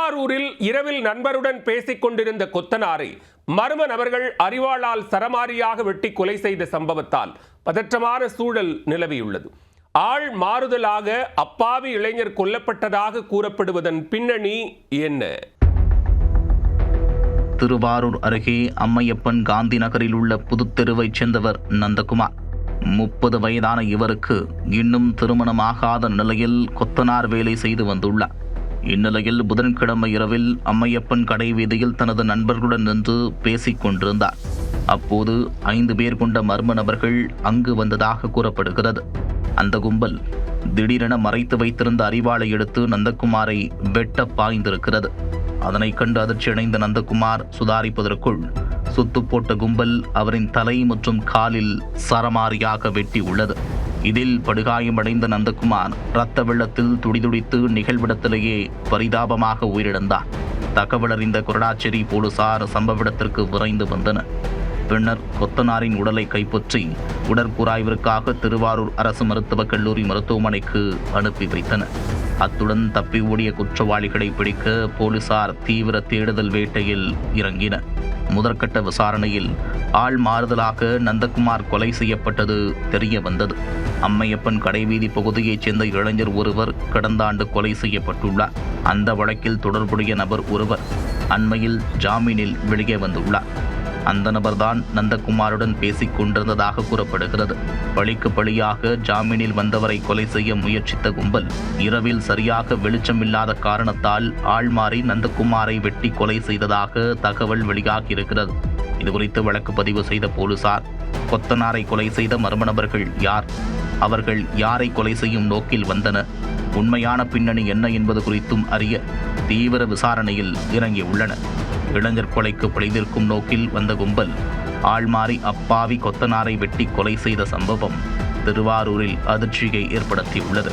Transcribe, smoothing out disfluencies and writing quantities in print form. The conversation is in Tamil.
திருவாரூரில் இரவில் நண்பருடன் பேசிக் கொண்டிருந்த கொத்தனாரை மர்ம நபர்கள் அரிவாளால் சரமாரியாக வெட்டி கொலை செய்த சம்பவத்தால் பதற்றமான சூழல் நிலவியுள்ளது. ஆள் மாறுதலாக அப்பாவி இளைஞர் கொல்லப்பட்டதாக கூறப்படுவதன் பின்னணி என்ன? திருவாரூர் அருகே அம்மையப்பன் காந்தி நகரில் உள்ள புதுத்தெருவைச் சேர்ந்தவர் நந்தகுமார். 30 வயதான இவருக்கு இன்னும் திருமணமாகாத நிலையில் கொத்தனார் வேலை செய்து வந்துள்ளார். இந்நிலையில் புதன்கிழமை இரவில் அம்மையப்பன் கடை வீதியில் தனது நண்பர்களுடன் நின்று பேசிக் கொண்டிருந்தார். அப்போது 5 பேர் கொண்ட மர்ம நபர்கள் அங்கு வந்ததாக கூறப்படுகிறது. அந்த கும்பல் திடீரென மறைத்து வைத்திருந்த அரிவாளை எடுத்து நந்தகுமாரை வெட்ட பாய்ந்திருக்கிறது. அதனை கண்டு அதிர்ச்சியடைந்த நந்தகுமார் சுதாரிப்பதற்குள் சுத்து போட்ட கும்பல் அவரின் தலை மற்றும் காலில் சரமாரியாக வெட்டி உள்ளது. இதில் படுகாயமடைந்த நந்தகுமார் இரத்த வெள்ளத்தில் துடிதுடித்து நிகழ்விடத்திலேயே பரிதாபமாக உயிரிழந்தார். தகவல் அறிந்த கொரடாச்சேரி போலீசார் சம்பவ இடத்திற்கு விரைந்து வந்தனர். பின்னர் கொத்தனாரின் உடலை கைப்பற்றி உடற்கூராய்விற்காக திருவாரூர் அரசு மருத்துவக் கல்லூரி மருத்துவமனைக்கு அனுப்பி வைத்தனர். அத்துடன் தப்பி ஓடிய குற்றவாளிகளை பிடிக்க போலீசார் தீவிர தேடுதல் வேட்டையில் இறங்கினர். முதற்கட்ட விசாரணையில் ஆள் மாறுதலாக நந்தகுமார் கொலை செய்யப்பட்டது தெரிய வந்தது. அம்மையப்பன் கடைவீதி பகுதியைச் சேர்ந்த இளைஞர் ஒருவர் கடந்த ஆண்டு கொலை செய்யப்பட்டுள்ளார். அந்த வழக்கில் தொடர்புடைய நபர் ஒருவர் அண்மையில் ஜாமீனில் வெளியே வந்துள்ளார். அந்த நபர்தான் நந்தகுமாருடன் பேசிக் கொண்டிருந்ததாக கூறப்படுகிறது. பழிக்கு பழியாக ஜாமீனில் வந்தவரை கொலை செய்ய முயற்சித்த கும்பல் இரவில் சரியாக வெளிச்சமில்லாத காரணத்தால் ஆள் மாறி நந்தகுமாரை வெட்டி கொலை செய்ததாக தகவல் வெளியாகியிருக்கிறது. இதுகுறித்து வழக்கு பதிவு செய்த போலீசார் கொத்தனாரை கொலை செய்த மர்ம நபர்கள் யார், அவர்கள் யாரை கொலை செய்யும் நோக்கில் வந்தனர், உண்மையான பின்னணி என்ன என்பது குறித்தும் அறிய தீவிர விசாரணையில் இறங்கியுள்ளனர். இளைஞர் கொலைக்கு பழிதீர்க்கும் நோக்கில் வந்த கும்பல் ஆள்மாறி அப்பாவி கொத்தனாரை வெட்டி கொலை செய்த சம்பவம் திருவாரூரில் அதிர்ச்சியை ஏற்படுத்தியுள்ளது.